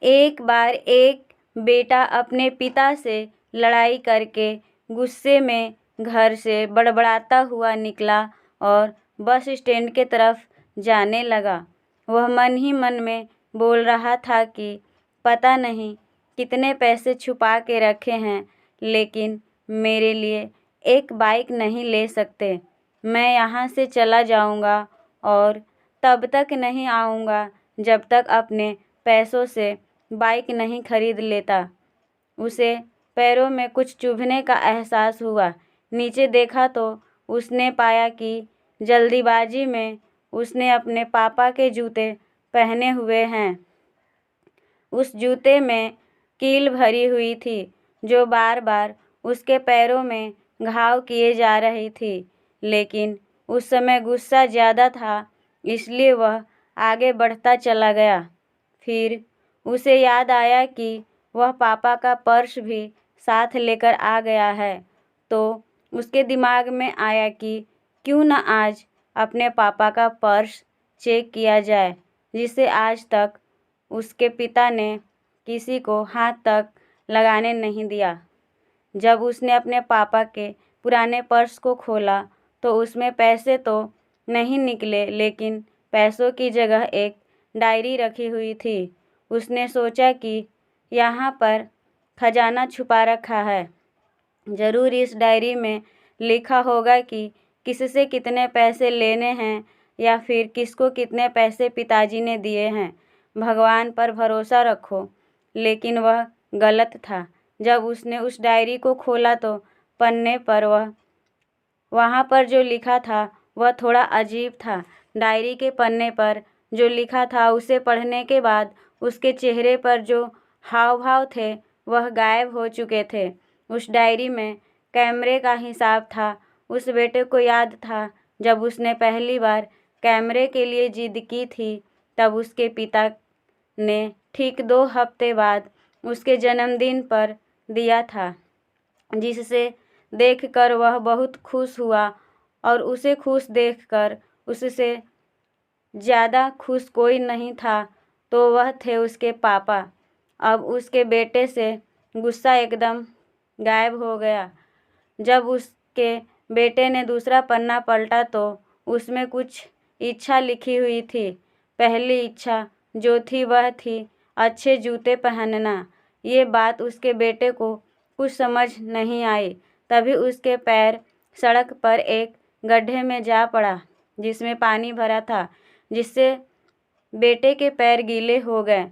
एक बार एक बेटा अपने पिता से लड़ाई करके गुस्से में घर से बड़बड़ाता हुआ निकला और बस स्टैंड के तरफ जाने लगा। वह मन ही मन में बोल रहा था कि पता नहीं कितने पैसे छुपा के रखे हैं, लेकिन मेरे लिए एक बाइक नहीं ले सकते। मैं यहाँ से चला जाऊँगा और तब तक नहीं आऊँगा जब तक अपने पैसों से बाइक नहीं खरीद लेता। उसे पैरों में कुछ चुभने का एहसास हुआ। नीचे देखा तो उसने पाया कि जल्दीबाजी में उसने अपने पापा के जूते पहने हुए हैं। उस जूते में कील भरी हुई थी जो बार बार उसके पैरों में घाव किए जा रही थी, लेकिन उस समय गुस्सा ज़्यादा था, इसलिए वह आगे बढ़ता चला गया। फिर उसे याद आया कि वह पापा का पर्स भी साथ लेकर आ गया है, तो उसके दिमाग में आया कि क्यों न आज अपने पापा का पर्स चेक किया जाए, जिसे आज तक उसके पिता ने किसी को हाथ तक लगाने नहीं दिया। जब उसने अपने पापा के पुराने पर्स को खोला तो उसमें पैसे तो नहीं निकले, लेकिन पैसों की जगह एक डायरी रखी हुई थी। उसने सोचा कि यहाँ पर खजाना छुपा रखा है। ज़रूर इस डायरी में लिखा होगा कि किससे कितने पैसे लेने हैं या फिर किसको कितने पैसे पिताजी ने दिए हैं। भगवान पर भरोसा रखो। लेकिन वह गलत था। जब उसने उस डायरी को खोला तो पन्ने पर वहाँ पर जो लिखा था वह थोड़ा अजीब था। डायरी के पन्ने पर जो लिखा था उसे पढ़ने के बाद उसके चेहरे पर जो हाव भाव थे वह गायब हो चुके थे। उस डायरी में कैमरे का हिसाब था। उस बेटे को याद था जब उसने पहली बार कैमरे के लिए जिद की थी, तब उसके पिता ने ठीक 2 हफ्ते बाद उसके जन्मदिन पर दिया था, जिससे देखकर वह बहुत खुश हुआ और उसे खुश देखकर उससे ज़्यादा खुश कोई नहीं था, तो वह थे उसके पापा। अब उसके बेटे से गुस्सा एकदम गायब हो गया। जब उसके बेटे ने दूसरा पन्ना पलटा तो उसमें कुछ इच्छा लिखी हुई थी। पहली इच्छा जो थी वह थी अच्छे जूते पहनना। ये बात उसके बेटे को कुछ समझ नहीं आई। तभी उसके पैर सड़क पर एक गड्ढे में जा पड़ा जिसमें पानी भरा था, जिससे बेटे के पैर गीले हो गए।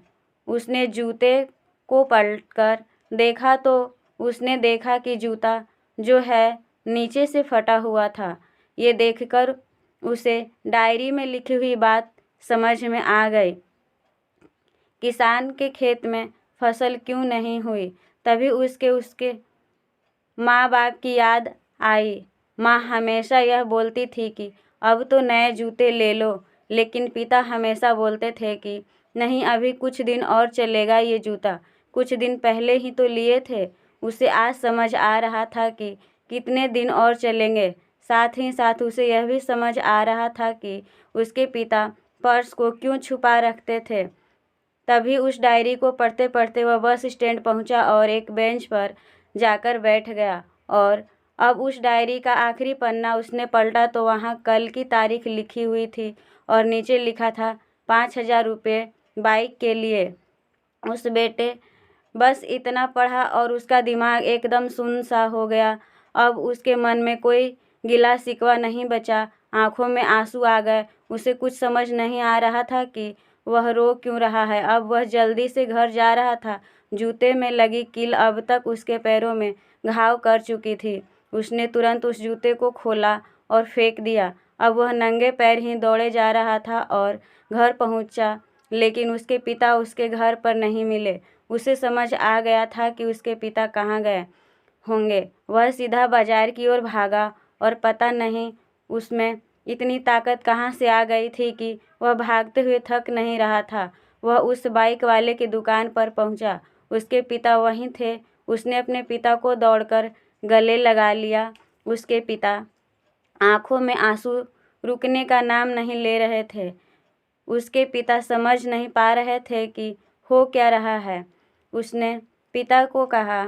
उसने जूते को पलटकर देखा तो उसने देखा कि जूता जो है नीचे से फटा हुआ था। ये देखकर उसे डायरी में लिखी हुई बात समझ में आ गई। किसान के खेत में फसल क्यों नहीं हुई। तभी उसके माँ बाप की याद आई। माँ हमेशा यह बोलती थी कि अब तो नए जूते ले लो, लेकिन पिता हमेशा बोलते थे कि नहीं, अभी कुछ दिन और चलेगा ये जूता, कुछ दिन पहले ही तो लिए थे। उसे आज समझ आ रहा था कि कितने दिन और चलेंगे। साथ ही साथ उसे यह भी समझ आ रहा था कि उसके पिता पर्स को क्यों छुपा रखते थे। तभी उस डायरी को पढ़ते पढ़ते वह बस स्टैंड पहुंचा और एक बेंच पर जाकर बैठ गया। और अब उस डायरी का आखिरी पन्ना उसने पलटा तो वहाँ कल की तारीख लिखी हुई थी और नीचे लिखा था 5,000 रुपये बाइक के लिए। उस बेटे बस इतना पढ़ा और उसका दिमाग एकदम सुन्न सा हो गया। अब उसके मन में कोई गिला शिकवा नहीं बचा। आंखों में आंसू आ गए। उसे कुछ समझ नहीं आ रहा था कि वह रो क्यों रहा है। अब वह जल्दी से घर जा रहा था। जूते में लगी कील अब तक उसके पैरों में घाव कर चुकी थी। उसने तुरंत उस जूते को खोला और फेंक दिया। अब वह नंगे पैर ही दौड़े जा रहा था और घर पहुंचा, लेकिन उसके पिता उसके घर पर नहीं मिले। उसे समझ आ गया था कि उसके पिता कहाँ गए होंगे। वह सीधा बाजार की ओर भागा और पता नहीं उसमें इतनी ताकत कहाँ से आ गई थी कि वह भागते हुए थक नहीं रहा था। वह उस बाइक वाले की दुकान पर पहुंचा। उसके पिता वहीं थे। उसने अपने पिता को दौड़कर गले लगा लिया। उसके पिता आंखों में आंसू रुकने का नाम नहीं ले रहे थे। उसके पिता समझ नहीं पा रहे थे कि हो क्या रहा है। उसने पिता को कहा,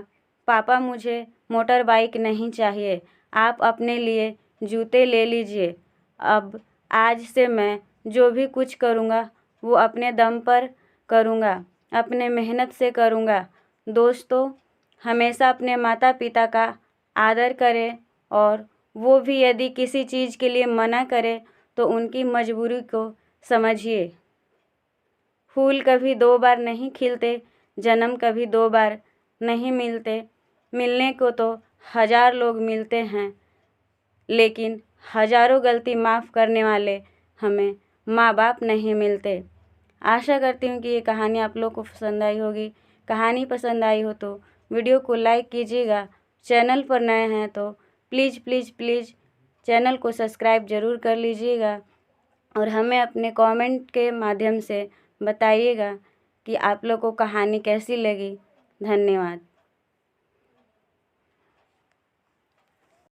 पापा मुझे मोटर बाइक नहीं चाहिए, आप अपने लिए जूते ले लीजिए। अब आज से मैं जो भी कुछ करूँगा वो अपने दम पर करूँगा, अपने मेहनत से करूँगा। दोस्तों, हमेशा अपने माता पिता का आदर करें और वो भी यदि किसी चीज़ के लिए मना करे तो उनकी मजबूरी को समझिए। फूल कभी दो बार नहीं खिलते, जन्म कभी दो बार नहीं मिलते। मिलने को तो 1000 लोग मिलते हैं, लेकिन हज़ारों गलती माफ़ करने वाले हमें माँ बाप नहीं मिलते। आशा करती हूँ कि ये कहानी आप लोग को पसंद आई होगी। कहानी पसंद आई हो तो वीडियो को लाइक कीजिएगा। चैनल पर नए हैं तो प्लीज़ प्लीज़ प्लीज़ चैनल को सब्सक्राइब ज़रूर कर लीजिएगा और हमें अपने कमेंट के माध्यम से बताइएगा कि आप लोग को कहानी कैसी लगी। धन्यवाद।